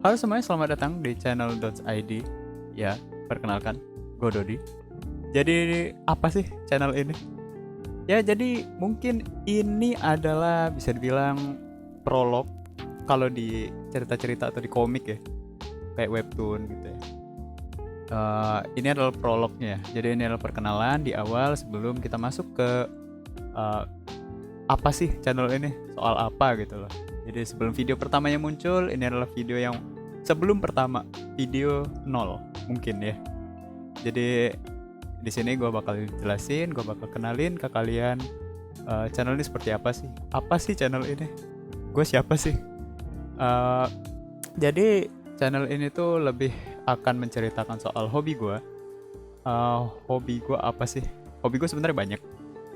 Halo semuanya, selamat datang di channel.id. Ya, perkenalkan, gue Dodi. Jadi, apa sih channel ini? Ya, jadi mungkin ini adalah bisa dibilang prolog kalau di cerita-cerita atau di komik ya, kayak webtoon gitu ya. Ini adalah prolognya. Jadi ini adalah perkenalan di awal sebelum kita masuk ke eh, apa sih channel ini, soal apa gitu loh. Jadi sebelum video pertamanya muncul, ini adalah video yang sebelum pertama, video nol mungkin ya. Jadi di sini gue bakal jelasin, gue bakal kenalin ke kalian channel ini seperti apa sih channel ini, gue siapa sih. Eh, jadi channel ini tuh lebih akan menceritakan soal hobi gue. Hobi gue apa sih? Hobi gue sebenarnya banyak.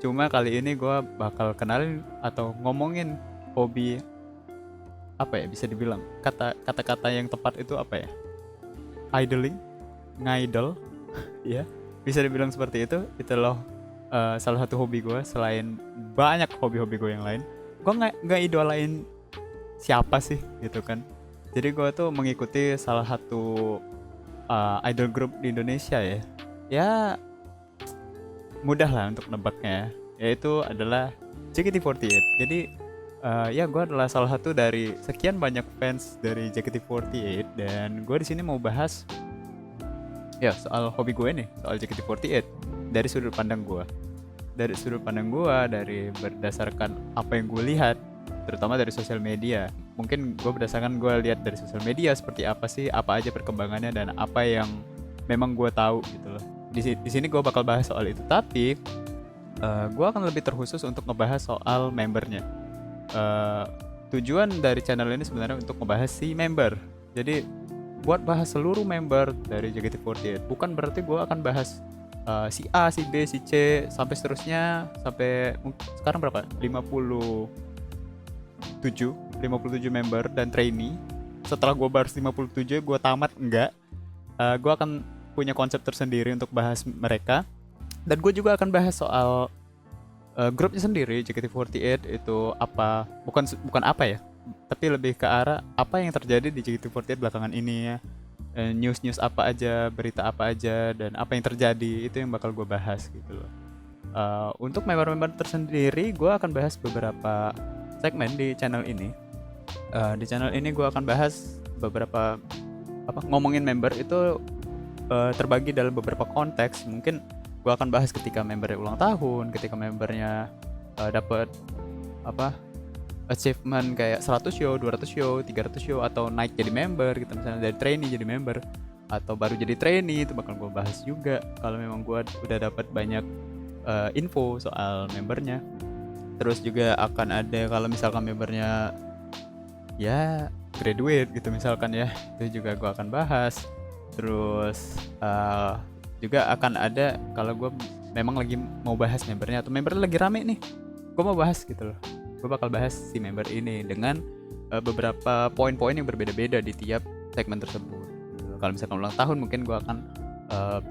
Cuma kali ini gue bakal kenalin atau ngomongin hobi apa ya, bisa dibilang kata-kata yang tepat itu apa ya? Idling, ngidol, ya. Bisa dibilang seperti itu. Itu loh salah satu hobi gue selain banyak hobi-hobi gue yang lain. Gue nggak idolain siapa sih gitu kan. Jadi gue tuh mengikuti salah satu idol group di Indonesia ya. Ya mudah lah untuk nebaknya, yaitu adalah JKT48. Jadi ya gue adalah salah satu dari sekian banyak fans dari JKT48, dan gue di sini mau bahas ya soal hobi gue nih, soal JKT48 dari sudut pandang gue. Dari sudut pandang gue, dari berdasarkan apa yang gue lihat, terutama dari sosial media. Mungkin gue berdasarkan gue lihat dari sosial media seperti apa sih, apa aja perkembangannya, dan apa yang memang gue tahu gitu loh. Di sini gue bakal bahas soal itu, tapi gue akan lebih terkhusus untuk ngebahas soal membernya. Eh, Tujuan dari channel ini sebenarnya untuk ngebahas si member. Jadi buat bahas seluruh member dari JKT48. Bukan berarti gue akan bahas si A, si B, si C sampai seterusnya, sampai sekarang berapa? 57 member dan trainee. Setelah gue bahas 57 gue tamat enggak. Gue akan punya konsep tersendiri untuk bahas mereka, dan gue juga akan bahas soal grupnya sendiri JKT48 itu apa, bukan apa ya, tapi lebih ke arah apa yang terjadi di JKT48 belakangan ini ya. News apa aja, berita apa aja, dan apa yang terjadi itu yang bakal gue bahas gitu loh. Untuk member-member tersendiri gue akan bahas beberapa segmen di channel ini. Di channel ini gue akan bahas beberapa apa, ngomongin member itu terbagi dalam beberapa konteks. Mungkin gue akan bahas ketika membernya ulang tahun, ketika membernya dapat apa, achievement kayak 100 show, 200 show, 300 show, atau naik jadi member gitu, misalnya dari trainee jadi member, atau baru jadi trainee, itu bakal gue bahas juga kalau memang gue udah dapat banyak info soal membernya. Terus juga akan ada kalau misalkan membernya ya graduate gitu misalkan ya, itu juga gue akan bahas. Terus juga akan ada kalau gue memang lagi mau bahas membernya atau membernya lagi rame nih, gue mau bahas gitu loh, gue bakal bahas si member ini dengan beberapa poin-poin yang berbeda-beda di tiap segmen tersebut. Kalau misalkan ulang tahun, mungkin gue akan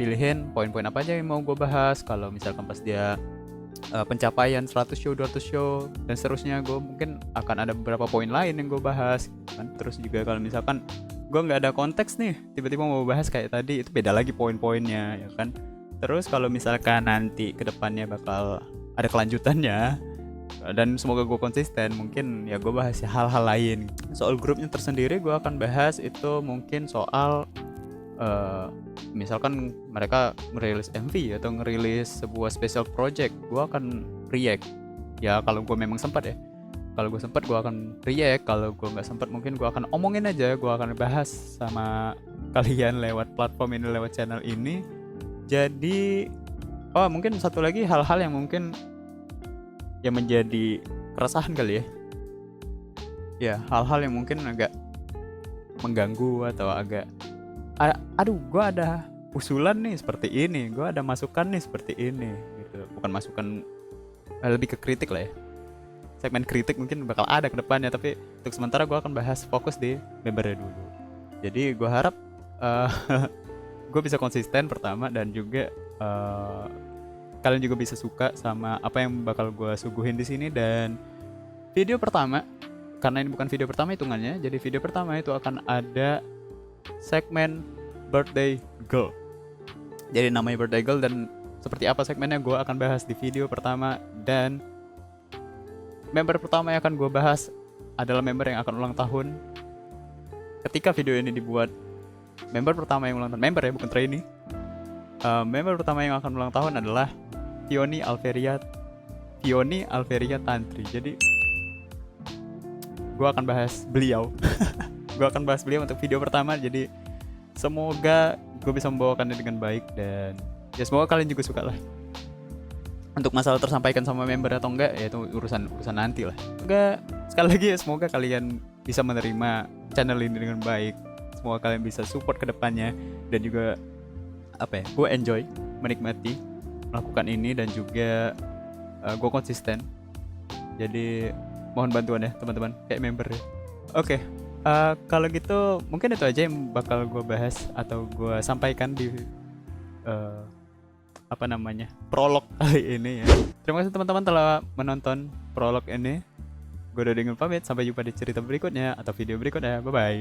pilihin poin-poin apa aja yang mau gue bahas. Kalau misalkan pas dia pencapaian 100 show, 200 show, dan seterusnya, gue mungkin akan ada beberapa poin lain yang gue bahas kan. Terus juga kalau misalkan gue nggak ada konteks nih, tiba-tiba mau bahas kayak tadi, itu beda lagi poin-poinnya ya kan. Terus kalau misalkan nanti kedepannya bakal ada kelanjutannya, dan semoga gue konsisten, mungkin ya gue bahas hal-hal lain. Soal grupnya tersendiri gue akan bahas itu mungkin soal misalkan mereka ngerilis MV atau ngerilis sebuah special project, gue akan react. Ya kalau gue memang sempat ya, kalau gue sempat gue akan react. Kalau gue nggak sempat, mungkin gue akan omongin aja, gue akan bahas sama kalian lewat platform ini, lewat channel ini. Jadi mungkin satu lagi hal-hal yang mungkin yang menjadi keresahan kali ya, ya hal-hal yang mungkin agak mengganggu atau agak aduh, gue ada usulan nih seperti ini, gue ada masukan nih seperti ini gitu. Bukan masukan, lebih ke kritik lah ya. Segmen kritik mungkin bakal ada ke depannya, tapi untuk sementara gue akan bahas fokus di membernya dulu. Jadi gue harap gue bisa konsisten pertama, dan juga kalian juga bisa suka sama apa yang bakal gue suguhin di sini. Dan video pertama karena ini bukan video pertama hitungannya, jadi video pertama itu akan ada segmen birthday girl. Jadi namanya birthday girl, dan seperti apa segmennya gue akan bahas di video pertama. Dan member pertama yang akan gue bahas adalah member yang akan ulang tahun ketika video ini dibuat. Member pertama yang ulang tahun, member ya, bukan trainee. Member pertama yang akan ulang tahun adalah Fioni Alveria Tantri. Jadi gue akan bahas beliau. Gue akan bahas beliau untuk video pertama. Jadi semoga gue bisa membawakannya dengan baik, dan ya semoga kalian juga suka lah. Untuk masalah tersampaikan sama member atau enggak, ya itu urusan nanti lah. Enggak, sekali lagi ya, semoga kalian bisa menerima channel ini dengan baik. Semoga kalian bisa support ke depannya, dan juga apa ya, gue enjoy menikmati melakukan ini, dan juga gue konsisten. Jadi mohon bantuan ya teman-teman, kayak member ya. Oke, kalau gitu mungkin itu aja yang bakal gue bahas atau gue sampaikan di prolog kali ini ya. Terima kasih teman-teman telah menonton prolog ini. Gue udah dengan pamit, sampai jumpa di cerita berikutnya atau video berikutnya. Bye bye.